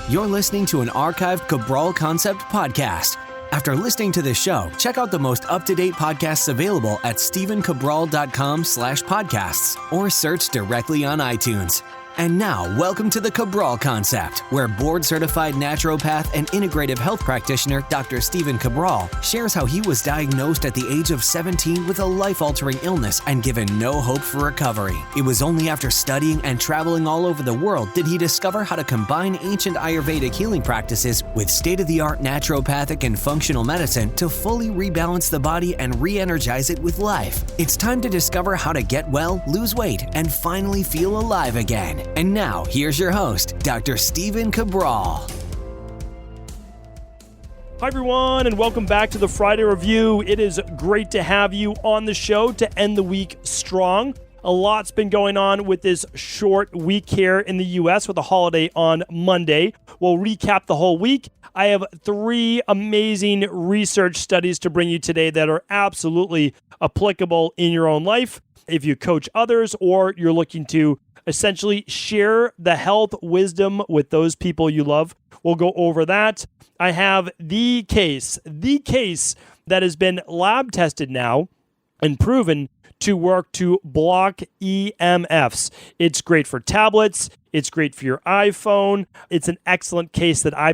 You're listening to an archived Cabral Concept podcast. After listening to this show, check out the most up-to-date podcasts available at stephencabral.com/podcasts or search directly on iTunes. And now, welcome to the Cabral Concept, where board-certified naturopath and integrative health practitioner Dr. Stephen Cabral shares how he was diagnosed at the age of 17 with a life-altering illness and given no hope for recovery. It was only after studying and traveling all over the world did he discover how to combine ancient Ayurvedic healing practices with state-of-the-art naturopathic and functional medicine to fully rebalance the body and re-energize it with life. It's time to discover how to get well, lose weight, and finally feel alive again. And now, here's your host, Dr. Stephen Cabral. Hi, everyone, and welcome back to the Friday Review. It is great to have you on the show to end the week strong. A lot's been going on with this short week here in the U.S. with a holiday on Monday. We'll recap the whole week. I have 3 amazing research studies to bring you today that are absolutely applicable in your own life if you coach others or you're looking to essentially share the health wisdom with those people you love. We'll go over that. I have the case that has been lab tested now and proven to work to block EMFs. It's great for tablets. It's great for your iPhone. It's an excellent case that I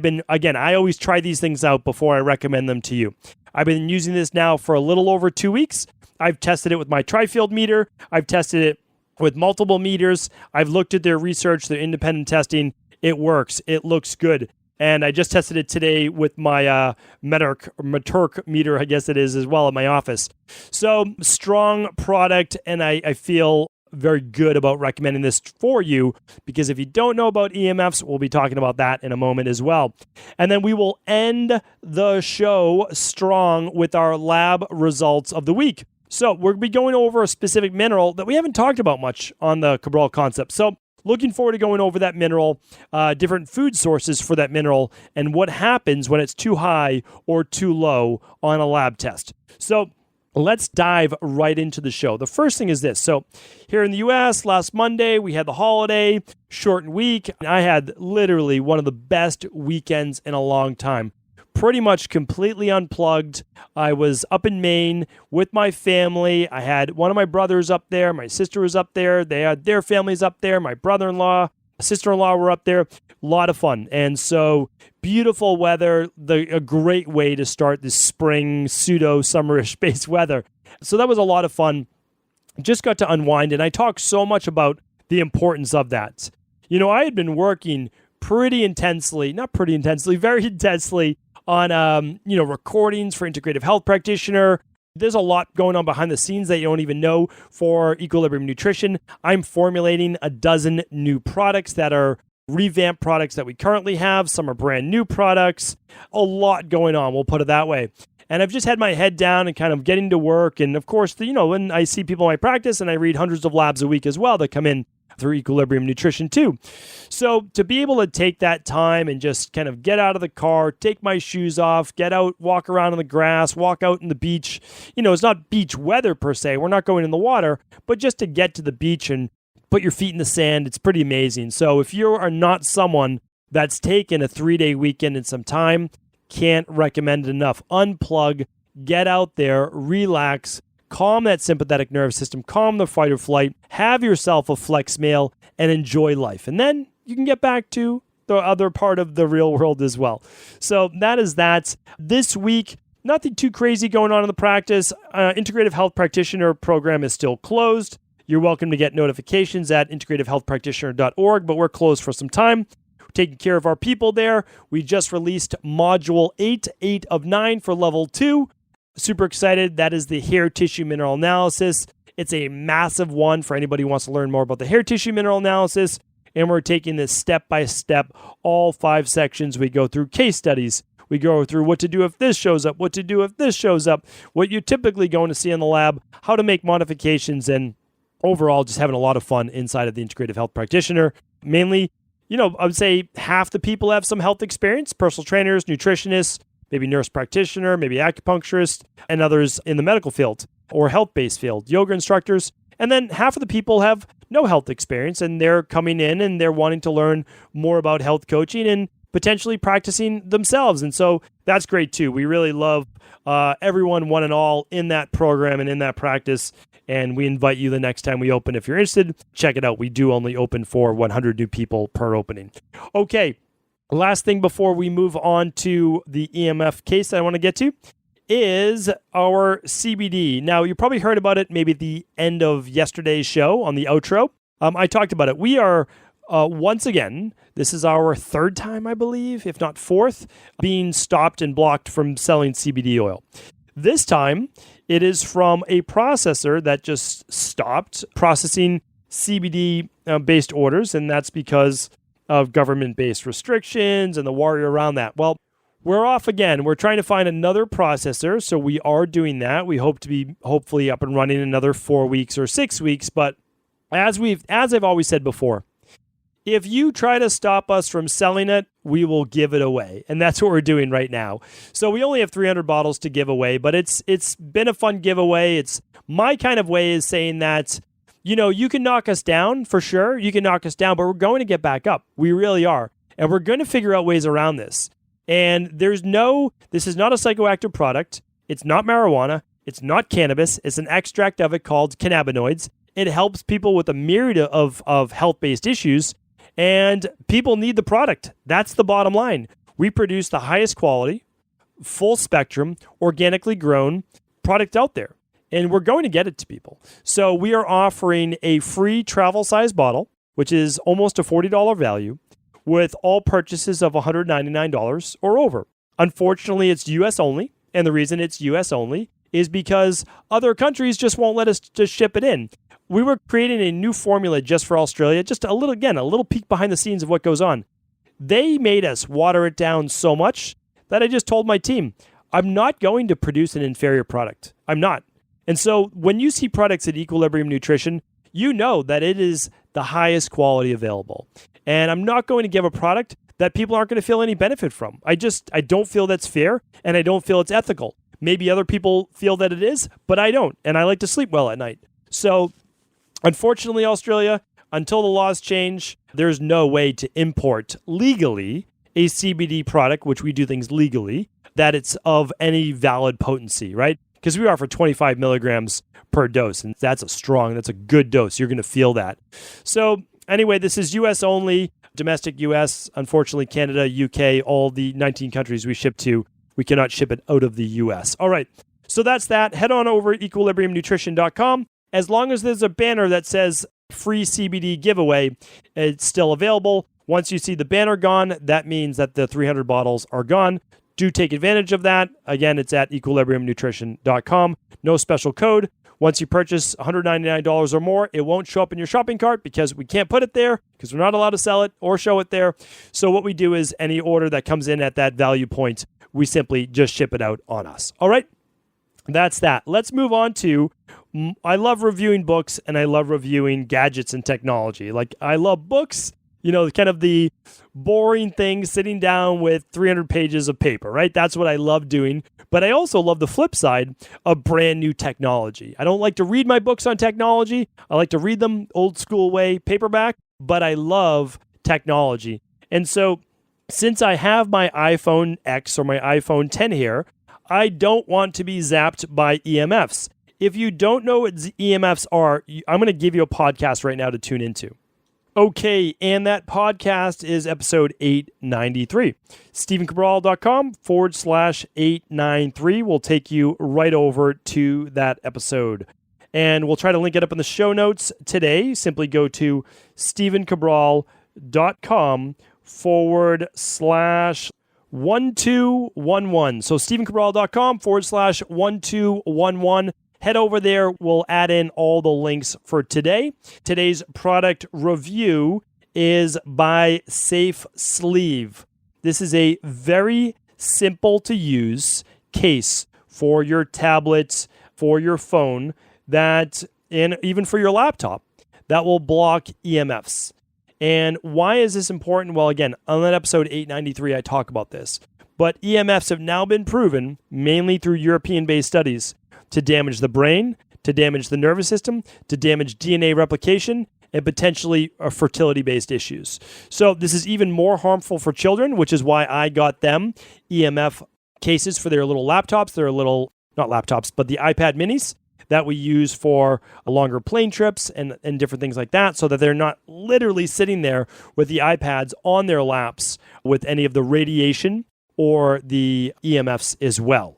always try these things out before I recommend them to you. I've been using this now for a little over 2 weeks. I've tested it with my tri-field meter. I've tested it with multiple meters. I've looked at their research, their independent testing. It works. It looks good. And I just tested it today with my Meturk meter, I guess it is, as well at my office. So strong product, and I feel very good about recommending this for you because if you don't know about EMFs, we'll be talking about that in a moment as well. And then we will end the show strong with our lab results of the week. So we're going to be going over a specific mineral that we haven't talked about much on the Cabral Concept. So looking forward to going over that mineral, different food sources for that mineral, and what happens when it's too high or too low on a lab test. So let's dive right into the show. The first thing is this. So here in the U.S., last Monday, we had the holiday, shortened week. I had literally one of the best weekends in a long time. Pretty much completely unplugged. I was up in Maine with my family. I had one of my brothers up there. My sister was up there. They had their families up there. My brother-in-law, sister-in-law were up there. A lot of fun. And so beautiful weather, a great way to start this spring, pseudo-summerish based weather. So that was a lot of fun. Just got to unwind. And I talked so much about the importance of that. You know, I had been working very intensely on, recordings for integrative health practitioner. There's a lot going on behind the scenes that you don't even know for Equilibrium Nutrition. I'm formulating a dozen new products that are revamped products that we currently have. Some are brand new products. A lot going on, we'll put it that way. And I've just had my head down and kind of getting to work. And of course, when I see people in my practice and I read hundreds of labs a week as well that come in through Equilibrium Nutrition too. So to be able to take that time and just kind of get out of the car, take my shoes off, get out, walk around on the grass, walk out in the beach. It's not beach weather per se. We're not going in the water, but just to get to the beach and put your feet in the sand, it's pretty amazing. So if you are not someone that's taken a 3-day weekend and some time, can't recommend it enough. Unplug, get out there, relax, calm that sympathetic nervous system, calm the fight or flight, have yourself a flex meal, and enjoy life. And then you can get back to the other part of the real world as well. So that is that. This week, nothing too crazy going on in the practice. Integrative Health Practitioner program is still closed. You're welcome to get notifications at integrativehealthpractitioner.org, but we're closed for some time. We're taking care of our people there. We just released Module 8 of 9 for Level 2. Super excited. That is the hair tissue mineral analysis. It's a massive one for anybody who wants to learn more about the hair tissue mineral analysis. And we're taking this step by step, all 5 sections. We go through case studies. We go through what to do if this shows up, what to do if this shows up, what you're typically going to see in the lab, how to make modifications, and overall just having a lot of fun inside of the Integrative Health Practitioner. Mainly, I would say half the people have some health experience, personal trainers, nutritionists, maybe nurse practitioner, maybe acupuncturist, and others in the medical field or health-based field, yoga instructors. And then half of the people have no health experience and they're coming in and they're wanting to learn more about health coaching. potentially practicing themselves. And so that's great too. We really love everyone, one and all, in that program and in that practice. And we invite you the next time we open. If you're interested, check it out. We do only open for 100 new people per opening. Okay, last thing before we move on to the EMF case that I want to get to is our CBD. Now, you probably heard about it maybe at the end of yesterday's show on the outro. I talked about it. We are, once again, this is our third time, I believe, if not fourth, being stopped and blocked from selling CBD oil. This time, it is from a processor that just stopped processing CBD-based orders, and that's because of government-based restrictions and the worry around that. Well, we're off again. We're trying to find another processor, so we are doing that. We hope to be hopefully up and running in another 4 weeks or 6 weeks, but as I've always said before, if you try to stop us from selling it, we will give it away. And that's what we're doing right now. So we only have 300 bottles to give away, but it's been a fun giveaway. It's my kind of way is saying that, you can knock us down for sure. You can knock us down, but we're going to get back up. We really are. And we're going to figure out ways around this. And this is not a psychoactive product. It's not marijuana. It's not cannabis. It's an extract of it called cannabinoids. It helps people with a myriad of health-based issues. And people need the product. That's the bottom line. We produce the highest quality, full spectrum, organically grown product out there. And we're going to get it to people. So we are offering a free travel size bottle, which is almost a $40 value, with all purchases of $199 or over. Unfortunately, it's US only. And the reason it's US only is because other countries just won't let us just ship it in. We were creating a new formula just for Australia, just a little peek behind the scenes of what goes on. They made us water it down so much that I just told my team, I'm not going to produce an inferior product. I'm not. And so when you see products at Equilibrium Nutrition, you know that it is the highest quality available. And I'm not going to give a product that people aren't going to feel any benefit from. I don't feel that's fair, and I don't feel it's ethical. Maybe other people feel that it is, but I don't. And I like to sleep well at night. So unfortunately, Australia, until the laws change, there's no way to import legally a CBD product, which we do things legally, that it's of any valid potency, right? Because we offer 25 milligrams per dose, and that's a good dose. You're going to feel that. So anyway, this is US only, domestic US. Unfortunately, Canada, UK, all the 19 countries we ship to, we cannot ship it out of the US. All right, so that's that. Head on over to equilibriumnutrition.com. As long as there's a banner that says free CBD giveaway, it's still available. Once you see the banner gone, that means that the 300 bottles are gone. Do take advantage of that. Again, it's at equilibriumnutrition.com. No special code. Once you purchase $199 or more, it won't show up in your shopping cart because we can't put it there because we're not allowed to sell it or show it there. So what we do is any order that comes in at that value point, we simply just ship it out on us. All right? That's that. Let's move on to, I love reviewing books and I love reviewing gadgets and technology. Like, I love books, kind of the boring thing, sitting down with 300 pages of paper, right? That's what I love doing. But I also love the flip side of brand new technology. I don't like to read my books on technology. I like to read them old school way, paperback, but I love technology. And so since I have my iPhone X or my iPhone 10 here, I don't want to be zapped by EMFs. If you don't know what EMFs are, I'm going to give you a podcast right now to tune into. Okay, and that podcast is episode 893. StephenCabral.com/893 will take you right over to that episode. And we'll try to link it up in the show notes today. Simply go to StephenCabral.com/1211. So StephenCabral.com/1211. Head over there. We'll add in all the links for today. Today's product review is by Safe Sleeve. This is a very simple to use case for your tablet, for your phone, and even for your laptop that will block EMFs. And why is this important? Well, again, on that episode 893, I talk about this. But EMFs have now been proven, mainly through European-based studies, to damage the brain, to damage the nervous system, to damage DNA replication, and potentially fertility-based issues. So this is even more harmful for children, which is why I got them EMF cases for their little laptops, not laptops, but the iPad minis that we use for longer plane trips and different things like that, so that they're not literally sitting there with the iPads on their laps with any of the radiation or the EMFs as well.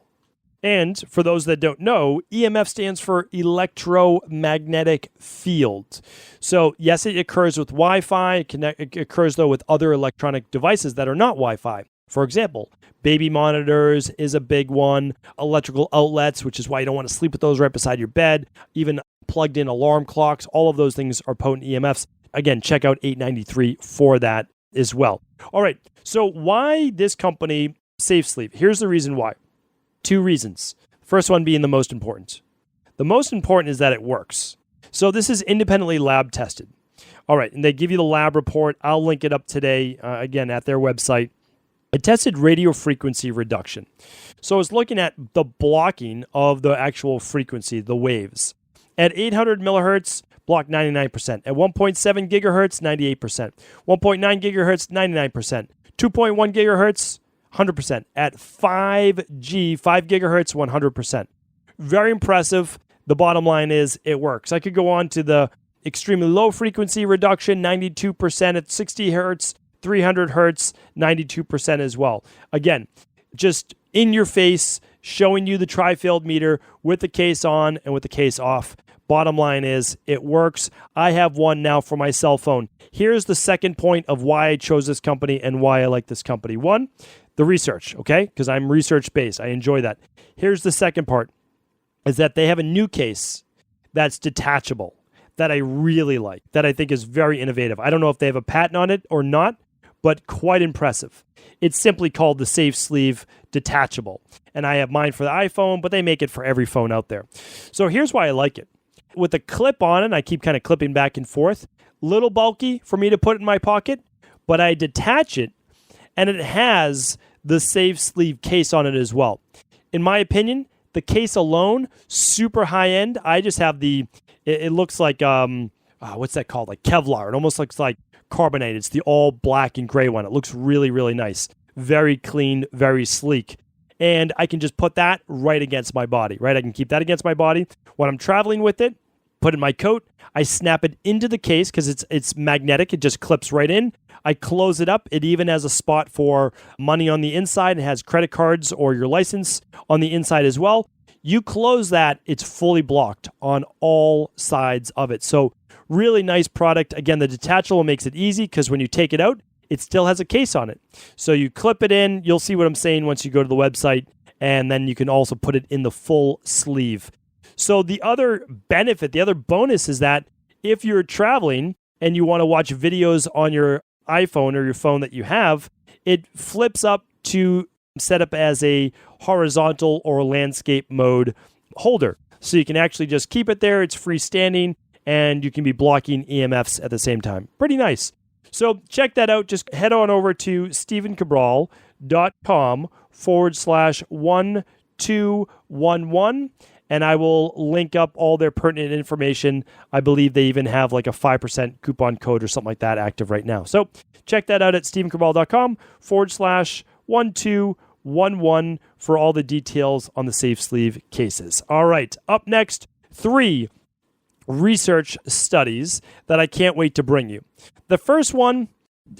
And for those that don't know, EMF stands for electromagnetic field. So yes, it occurs with Wi-Fi. It occurs, though, with other electronic devices that are not Wi-Fi. For example, baby monitors is a big one, electrical outlets, which is why you don't want to sleep with those right beside your bed, even plugged-in alarm clocks. All of those things are potent EMFs. Again, check out 893 for that as well. All right, so why this company, Safe Sleep? Here's the reason why. 2 reasons. First one being the most important. The most important is that it works. So this is independently lab tested. All right, and they give you the lab report. I'll link it up today, again, at their website. It tested radio frequency reduction. So I was looking at the blocking of the actual frequency, the waves. At 800 millihertz, blocked 99%. At 1.7 gigahertz, 98%. 1.9 gigahertz, 99%. 2.1 gigahertz, 100%. At 5G, 5 gigahertz, 100%. Very impressive. The bottom line is it works. I could go on to the extremely low frequency reduction, 92% at 60 hertz, 300 hertz, 92% as well. Again, just in your face, showing you the tri-field meter with the case on and with the case off. Bottom line is it works. I have one now for my cell phone. Here's the second point of why I chose this company and why I like this company. 1, the research, okay? Because I'm research-based. I enjoy that. Here's the second part, is that they have a new case that's detachable that I really like, that I think is very innovative. I don't know if they have a patent on it or not, but quite impressive. It's simply called the Safe Sleeve Detachable. And I have mine for the iPhone, but they make it for every phone out there. So here's why I like it. With the clip on it, I keep kind of clipping back and forth. Little bulky for me to put in my pocket, but I detach it, and it has the Safe Sleeve case on it as well. In my opinion, the case alone, super high end. I just have it looks like, what's that called? Like Kevlar. It almost looks like carbonate. It's the all black and gray one. It looks really, really nice. Very clean, very sleek. And I can just put that right against my body, right? I can keep that against my body. When I'm traveling with it, put in my coat, I snap it into the case because it's magnetic. It just clips right in. I close it up. It even has a spot for money on the inside. It has credit cards or your license on the inside as well. You close that, it's fully blocked on all sides of it. So really nice product. Again, the detachable makes it easy because when you take it out, it still has a case on it. So you clip it in. You'll see what I'm saying once you go to the website. And then you can also put it in the full sleeve. So the other benefit, the other bonus is that if you're traveling and you want to watch videos on your iPhone or your phone that you have, it flips up to set up as a horizontal or landscape mode holder. So you can actually just keep it there. It's freestanding and you can be blocking EMFs at the same time. Pretty nice. So check that out. Just head on over to stephencabral.com/1211 and I will link up all their pertinent information. I believe they even have like a 5% coupon code or something like that active right now. So check that out at stephencabral.com/1211 for all the details on the Safe Sleeve cases. All right, up next, 3 research studies that I can't wait to bring you. The first one,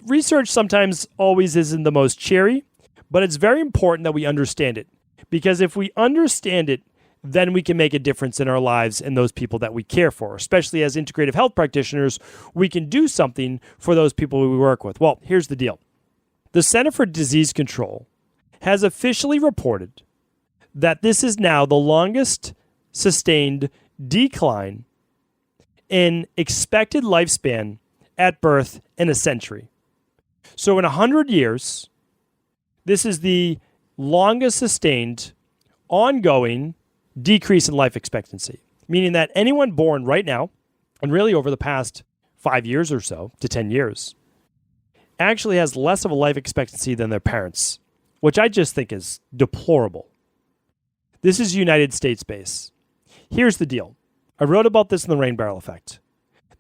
research sometimes always isn't the most cheery, but it's very important that we understand it. Because if we understand it, then we can make a difference in our lives and those people that we care for. Especially as integrative health practitioners, we can do something for those people we work with. Well, here's the deal. The Center for Disease Control has officially reported that this is now the longest sustained decline in expected lifespan at birth in a century. So in 100 years, this is the longest sustained, ongoing decrease in life expectancy, meaning that anyone born right now, and really over the past 5 years or so to 10 years, actually has less of a life expectancy than their parents, which I just think is deplorable. This is United States based. Here's the deal. I wrote about this in the Rain Barrel Effect.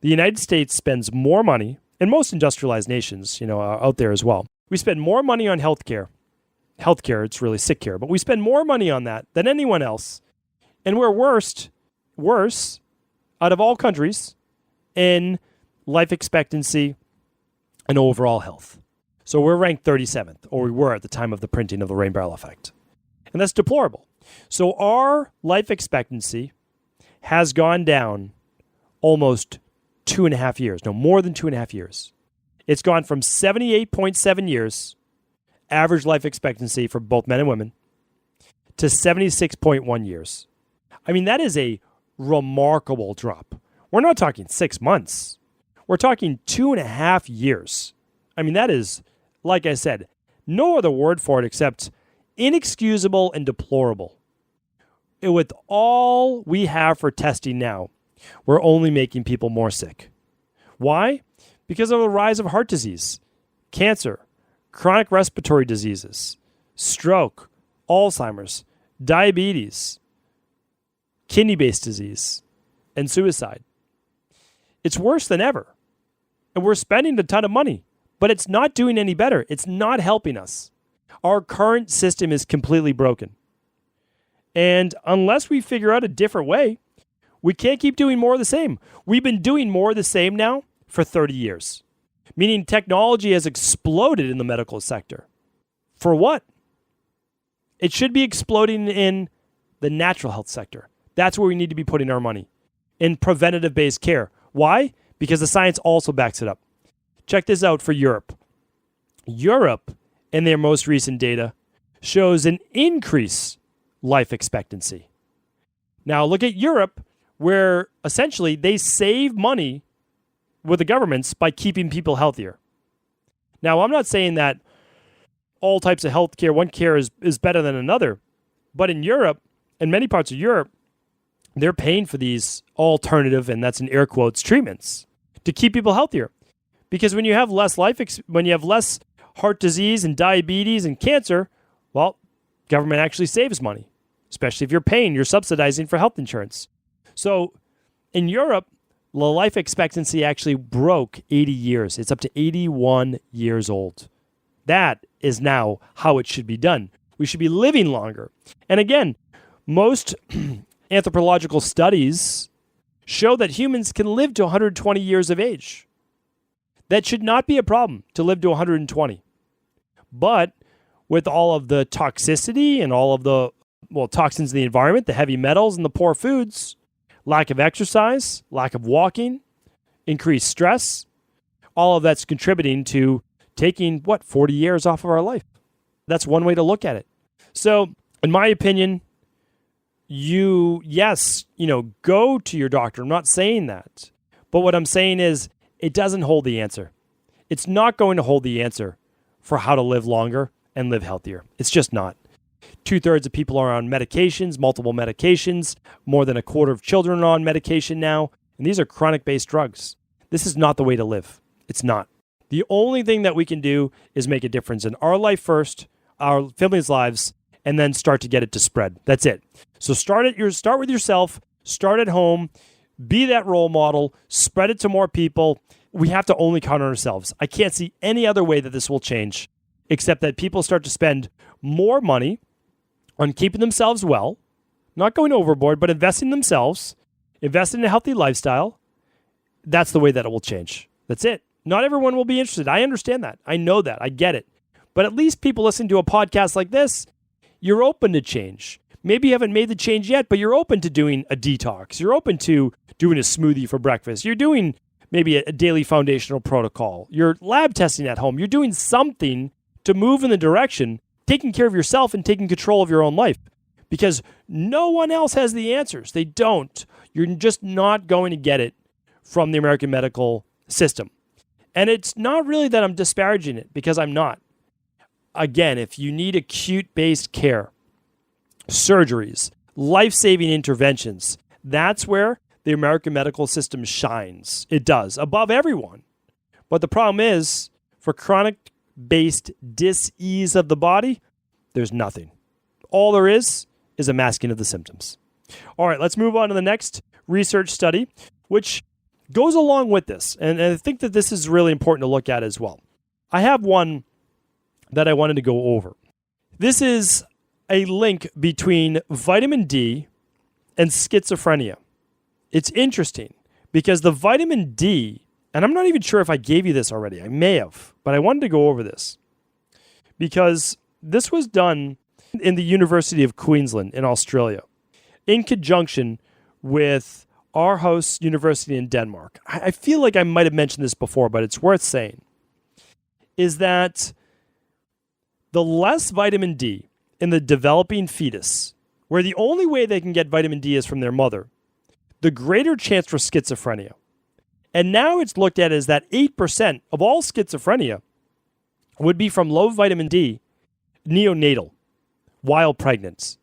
The The United States spends more money, and most industrialized nations, are out there as well. We spend more money on healthcare. Healthcare, it's really sick care, but we spend more money on that than anyone else. And we're worse out of all countries in life expectancy and overall health. So we're ranked 37th, or we were at the time of the printing of the rain barrel effect. And that's deplorable. So our life expectancy has gone down almost 2.5 years. No, more than 2.5 years. It's gone from 78.7 years, average life expectancy for both men and women, to 76.1 years. I mean, that is a remarkable drop. We're not talking 6 months. We're talking 2.5 years. I mean, that is, like I said, no other word for it except inexcusable and deplorable. And with all we have for testing now, we're only making people more sick. Why? Because of the rise of heart disease, cancer, chronic respiratory diseases, stroke, Alzheimer's, diabetes, kidney-based disease, and suicide. It's worse than ever. And we're spending a ton of money, but it's not doing any better. It's not helping us. Our current system is completely broken. And unless we figure out a different way, we can't keep doing more of the same. We've been doing more of the same now for 30 years, meaning technology has exploded in the medical sector. For what? It should be exploding in the natural health sector. That's where we need to be putting our money, in preventative-based care. Why? Because the science also backs it up. Check this out for Europe. Europe, in their most recent data, shows an increase life expectancy. Now look at Europe, where essentially they save money with the governments by keeping people healthier. Now, I'm not saying that all types of healthcare, one care is better than another, but in Europe, in many parts of Europe, they're paying for these alternative, and that's in air quotes, treatments to keep people healthier. Because when you have less when you have less heart disease and diabetes and cancer, well, government actually saves money, especially if you're subsidizing for health insurance. So in Europe, the life expectancy actually broke 80 years. It's up to 81 years old. That is now how it should be done. We should be living longer. And again, most anthropological studies show that humans can live to 120 years of age. That should not be a problem to live to 120. But with all of the toxicity and all of the toxins in the environment, the heavy metals and the poor foods, lack of exercise, lack of walking, increased stress, all of that's contributing to taking, 40 years off of our life. That's one way to look at it. So, in my opinion, go to your doctor. I'm not saying that. But what I'm saying is it doesn't hold the answer. It's not going to hold the answer for how to live longer and live healthier. It's just not. 2/3 of people are on medications, multiple medications. More than a quarter of children are on medication now. And these are chronic-based drugs. This is not the way to live. It's not. The only thing that we can do is make a difference in our life first, our family's lives, and then start to get it to spread. That's it. So start with yourself, start at home, be that role model, spread it to more people. We have to only count on ourselves. I can't see any other way that this will change except that people start to spend more money on keeping themselves well, not going overboard, but investing in themselves, investing in a healthy lifestyle. That's the way that it will change. That's it. Not everyone will be interested. I understand that. I know that. I get it. But at least people listening to a podcast like this, you're open to change. Maybe you haven't made the change yet, but you're open to doing a detox. You're open to doing a smoothie for breakfast. You're doing maybe a daily foundational protocol. You're lab testing at home. You're doing something to move in the direction, taking care of yourself and taking control of your own life. Because no one else has the answers. They don't. You're just not going to get it from the American medical system. And it's not really that I'm disparaging it, because I'm not. Again, if you need acute-based care, surgeries, life-saving interventions, that's where the American medical system shines. It does, above everyone. But the problem is, for chronic-based dis-ease of the body, there's nothing. All there is a masking of the symptoms. All right, let's move on to the next research study, which goes along with this. And I think that this is really important to look at as well. I have one that I wanted to go over. This is a link between vitamin D and schizophrenia. It's interesting because the vitamin D, and I'm not even sure if I gave you this already. I may have, but I wanted to go over this because this was done in the University of Queensland in Australia in conjunction with Aarhus University in Denmark. I feel like I might have mentioned this before, but it's worth saying, is that the less vitamin D in the developing fetus, where the only way they can get vitamin D is from their mother, the greater chance for schizophrenia. And now it's looked at as that 8% of all schizophrenia would be from low vitamin D neonatal, while pregnant.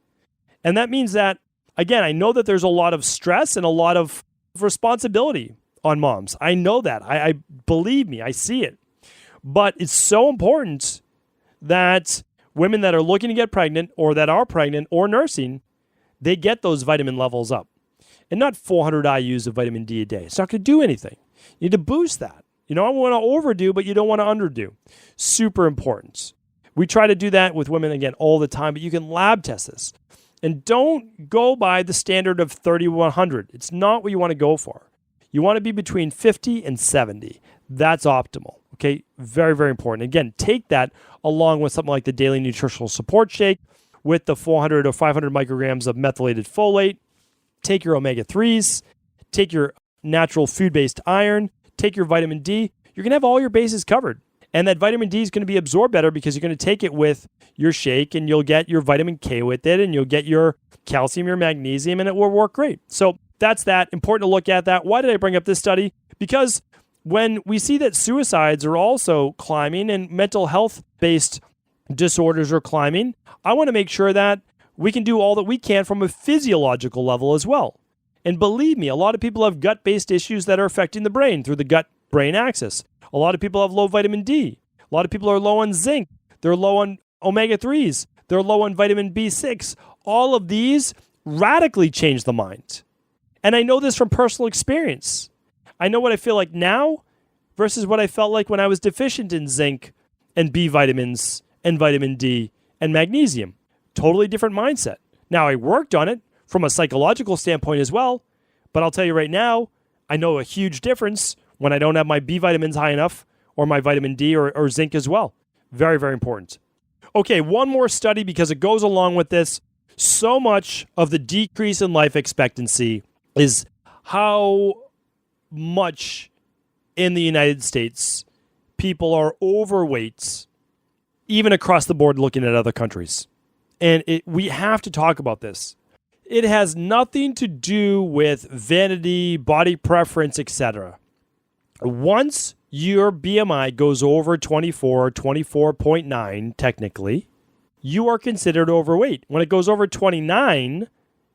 And that means that, again, I know that there's a lot of stress and a lot of responsibility on moms. I know that. I believe me, I see it. But it's so important that women that are looking to get pregnant or that are pregnant or nursing, they get those vitamin levels up. And not 400 IUs of vitamin D a day. It's not going to do anything. You need to boost that. You don't want to overdo, but you don't want to underdo. Super important. We try to do that with women, again, all the time, but you can lab test this. And don't go by the standard of 3,100. It's not what you want to go for. You want to be between 50 and 70. That's optimal. Okay, very, very important. Again, take that along with something like the daily nutritional support shake with the 400 or 500 micrograms of methylated folate. Take your omega-3s, take your natural food-based iron, take your vitamin D. You're going to have all your bases covered. And that vitamin D is going to be absorbed better because you're going to take it with your shake and you'll get your vitamin K with it and you'll get your calcium, your magnesium, and it will work great. So that's that. Important to look at that. Why did I bring up this study? Because when we see that suicides are also climbing and mental health-based disorders are climbing, I want to make sure that we can do all that we can from a physiological level as well. And believe me, a lot of people have gut-based issues that are affecting the brain through the gut-brain axis. A lot of people have low vitamin D. A lot of people are low on zinc. They're low on omega-3s. They're low on vitamin B6. All of these radically change the mind. And I know this from personal experience. I know what I feel like now versus what I felt like when I was deficient in zinc and B vitamins and vitamin D and magnesium. Totally different mindset. Now, I worked on it from a psychological standpoint as well, but I'll tell you right now, I know a huge difference when I don't have my B vitamins high enough or my vitamin D or zinc as well. Very, very important. Okay, one more study because it goes along with this. So much of the decrease in life expectancy is how much in the United States people are overweight, even across the board looking at other countries. And we have to talk about this. It has nothing to do with vanity, body preference, etc. Once your BMI goes over 24, 24.9 technically, you are considered overweight. When it goes over 29,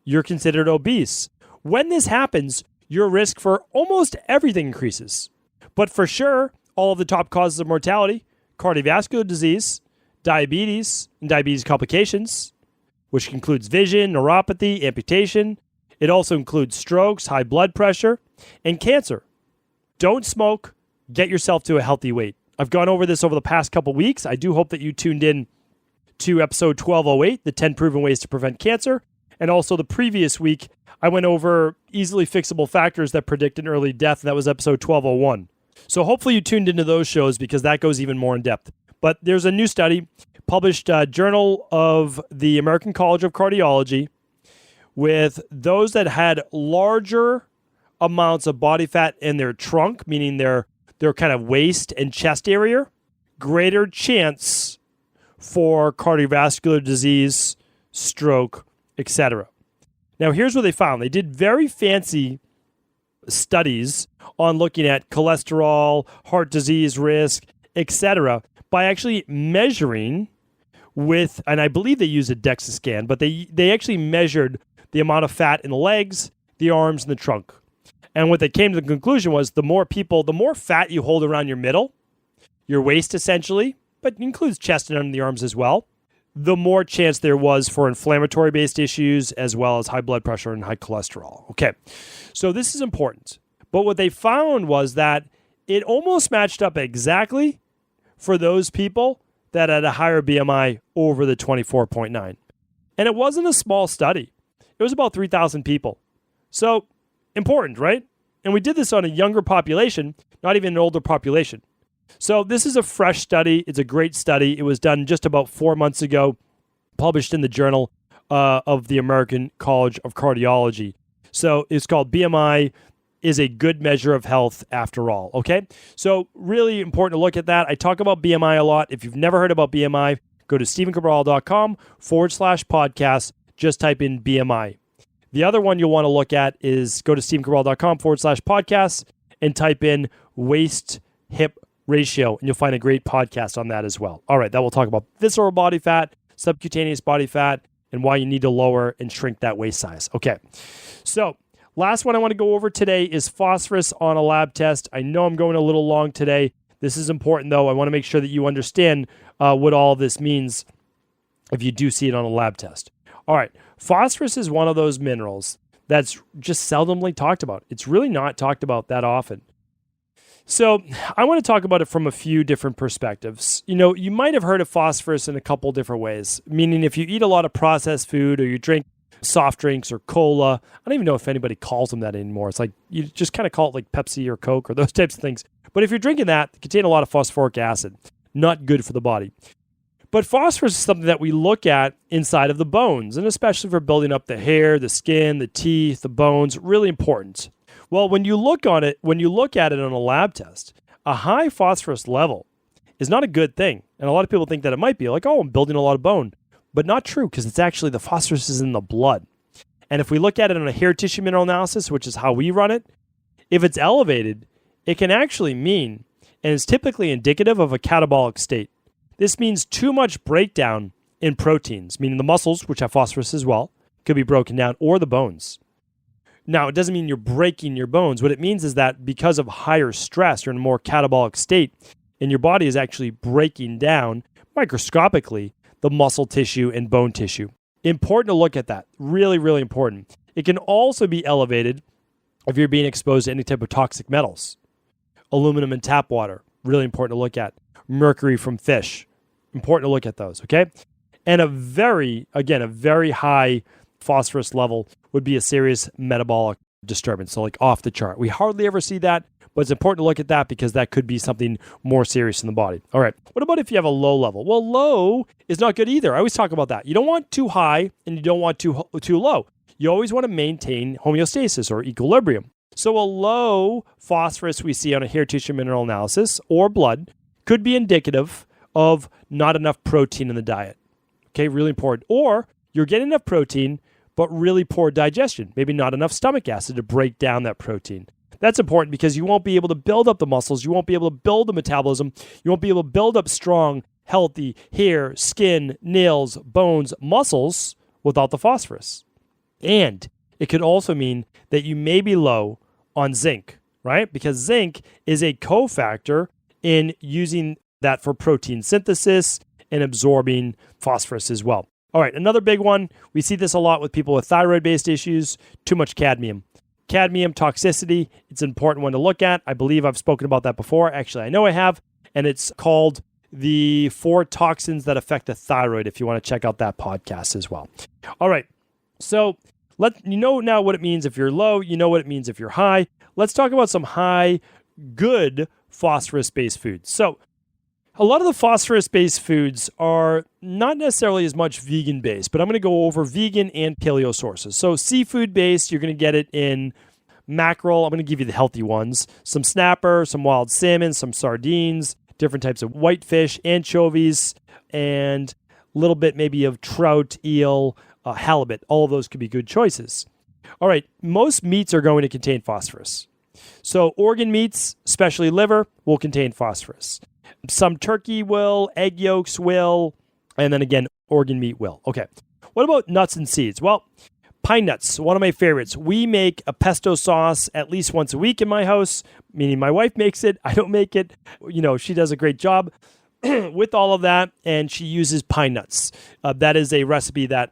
you're considered obese. When this happens, your risk for almost everything increases. But for sure, all of the top causes of mortality, cardiovascular disease, diabetes, and diabetes complications, which includes vision, neuropathy, amputation. It also includes strokes, high blood pressure, and cancer. Don't smoke. Get yourself to a healthy weight. I've gone over this over the past couple weeks. I do hope that you tuned in to episode 1208, the 10 proven ways to prevent cancer. And also the previous week, I went over easily fixable factors that predict an early death. And that was episode 1201. So hopefully you tuned into those shows because that goes even more in depth. But there's a new study published Journal of the American College of Cardiology with those that had larger amounts of body fat in their trunk, meaning their kind of waist and chest area, greater chance for cardiovascular disease, stroke, etc. Now, here's what they found. They did very fancy studies on looking at cholesterol, heart disease risk, etc., by actually measuring with, and I believe they used a DEXA scan, but they actually measured the amount of fat in the legs, the arms, and the trunk. And what they came to the conclusion was the more fat you hold around your middle, your waist essentially, but it includes chest and under the arms as well, the more chance there was for inflammatory-based issues as well as high blood pressure and high cholesterol. Okay, so this is important. But what they found was that it almost matched up exactly for those people that had a higher BMI over the 24.9. And it wasn't a small study. It was about 3,000 people. So important, right? And we did this on a younger population, not even an older population. So this is a fresh study. It's a great study. It was done just about 4 months ago, published in the Journal of the American College of Cardiology. So it's called BMI is a good measure of health after all, okay? So really important to look at that. I talk about BMI a lot. If you've never heard about BMI, go to stephencabral.com/podcast. Just type in BMI. The other one you'll want to look at is go to stephencabral.com/podcast and type in waist hip ratio, and you'll find a great podcast on that as well. All right, that will talk about visceral body fat, subcutaneous body fat, and why you need to lower and shrink that waist size. Okay, so last one I want to go over today is phosphorus on a lab test. I know I'm going a little long today. This is important, though. I want to make sure that you understand what all of this means if you do see it on a lab test. All right, phosphorus is one of those minerals that's just seldomly talked about. It's really not talked about that often. So I want to talk about it from a few different perspectives. You know, you might have heard of phosphorus in a couple different ways, meaning if you eat a lot of processed food or you drink soft drinks or cola, I don't even know if anybody calls them that anymore. It's like you just kind of call it like Pepsi or Coke or those types of things. But if you're drinking that, they contain a lot of phosphoric acid, not good for the body. But phosphorus is something that we look at inside of the bones, and especially for building up the hair, the skin, the teeth, the bones, really important. Well, when you look at it on a lab test, a high phosphorus level is not a good thing. And a lot of people think that it might be like, oh, I'm building a lot of bone. But not true, because it's actually the phosphorus is in the blood. And if we look at it on a hair tissue mineral analysis, which is how we run it, if it's elevated, it can actually mean, and is typically indicative of a catabolic state. This means too much breakdown in proteins, meaning the muscles, which have phosphorus as well, could be broken down, or the bones. Now, it doesn't mean you're breaking your bones. What it means is that because of higher stress, you're in a more catabolic state, and your body is actually breaking down microscopically the muscle tissue and bone tissue. Important to look at that. Really, really important. It can also be elevated if you're being exposed to any type of toxic metals. Aluminum in tap water, really important to look at. Mercury from fish, important to look at those, okay? And a very high phosphorus level would be a serious metabolic disturbance, so like off the chart. We hardly ever see that, but it's important to look at that because that could be something more serious in the body. All right, what about if you have a low level? Well, low is not good either. I always talk about that. You don't want too high and you don't want too low. You always want to maintain homeostasis or equilibrium. So a low phosphorus we see on a hair tissue mineral analysis or blood could be indicative of not enough protein in the diet. Okay, really important. Or you're getting enough protein, but really poor digestion. Maybe not enough stomach acid to break down that protein. That's important because you won't be able to build up the muscles. You won't be able to build the metabolism. You won't be able to build up strong, healthy hair, skin, nails, bones, muscles without the phosphorus. And it could also mean that you may be low on zinc, right? Because zinc is a cofactor in using that for protein synthesis and absorbing phosphorus as well. All right, another big one. We see this a lot with people with thyroid-based issues, too much cadmium. Cadmium toxicity, it's an important one to look at. I believe I've spoken about that before. Actually, I know I have, and it's called the 4 toxins that affect the thyroid, if you want to check out that podcast as well. All right, so you know now what it means if you're low. You know what it means if you're high. Let's talk about some high, good phosphorus-based foods. So a lot of the phosphorus-based foods are not necessarily as much vegan-based, but I'm going to go over vegan and paleo sources. So seafood-based, you're going to get it in mackerel. I'm going to give you the healthy ones. Some snapper, some wild salmon, some sardines, different types of whitefish, anchovies, and a little bit maybe of trout, eel, halibut. All of those could be good choices. All right, most meats are going to contain phosphorus. So organ meats, especially liver, will contain phosphorus. Some turkey will, egg yolks will, and then again, organ meat will. Okay. What about nuts and seeds? Well, pine nuts, one of my favorites. We make a pesto sauce at least once a week in my house, meaning my wife makes it. I don't make it. You know, she does a great job with all of that, and she uses pine nuts. That is a recipe that,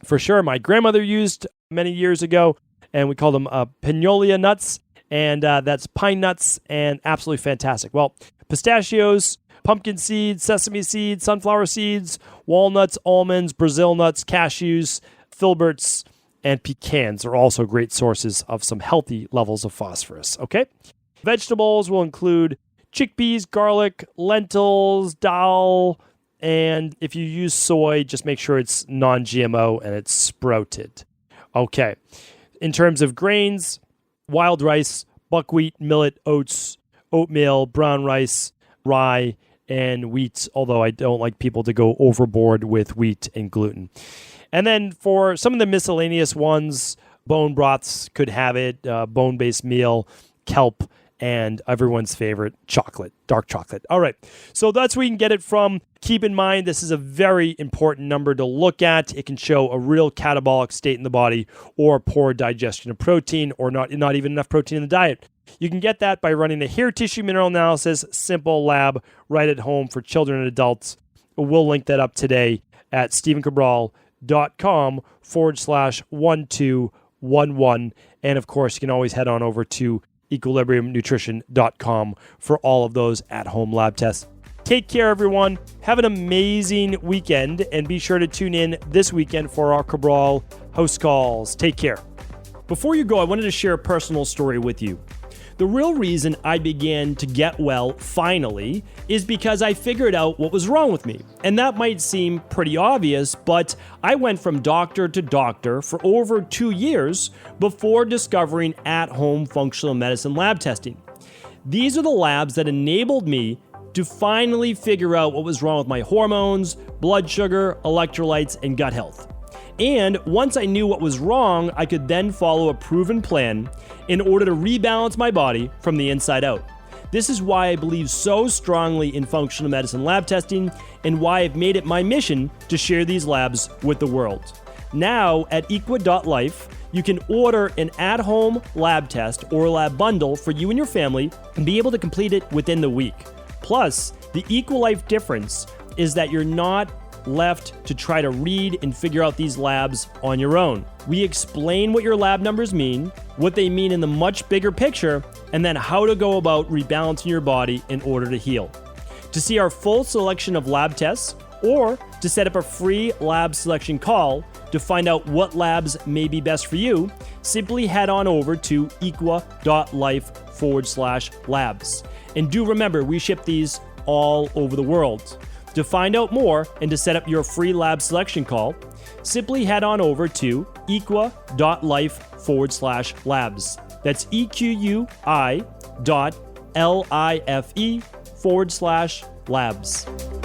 for sure, my grandmother used many years ago, and we call them pinolia nuts. and that's pine nuts, and absolutely fantastic. Well, pistachios, pumpkin seeds, sesame seeds, sunflower seeds, walnuts, almonds, Brazil nuts, cashews, filberts, and pecans are also great sources of some healthy levels of phosphorus, okay? Vegetables will include chickpeas, garlic, lentils, dal, and if you use soy, just make sure it's non-GMO and it's sprouted. Okay. In terms of grains, wild rice, buckwheat, millet, oats, oatmeal, brown rice, rye, and wheat, although I don't like people to go overboard with wheat and gluten. And then for some of the miscellaneous ones, bone broths could have it, bone-based meal, kelp, and everyone's favorite, chocolate, dark chocolate. All right, so that's where you can get it from. Keep in mind, this is a very important number to look at. It can show a real catabolic state in the body or poor digestion of protein or not even enough protein in the diet. You can get that by running a hair tissue mineral analysis, simple lab, right at home for children and adults. We'll link that up today at stephencabral.com/1211. And of course, you can always head on over to equilibriumnutrition.com for all of those at-home lab tests. Take care, everyone. Have an amazing weekend, and be sure to tune in this weekend for our Cabral house calls. Take care. Before you go, I wanted to share a personal story with you. The real reason I began to get well finally is because I figured out what was wrong with me. And that might seem pretty obvious, but I went from doctor to doctor for over 2 years before discovering at-home functional medicine lab testing. These are the labs that enabled me to finally figure out what was wrong with my hormones, blood sugar, electrolytes, and gut health. And once I knew what was wrong, I could then follow a proven plan in order to rebalance my body from the inside out. This is why I believe so strongly in functional medicine lab testing and why I've made it my mission to share these labs with the world. Now at equa.life, you can order an at-home lab test or lab bundle for you and your family and be able to complete it within the week. Plus, the EquaLife difference is that you're not left to try to read and figure out these labs on your own. We explain what your lab numbers mean, what they mean in the much bigger picture, and then how to go about rebalancing your body in order to heal. To see our full selection of lab tests, or to set up a free lab selection call to find out what labs may be best for you, simply head on over to equa.life/labs. And do remember, we ship these all over the world. To find out more and to set up your free lab selection call, simply head on over to equa.life/labs. That's EQUI.LIFE/labs.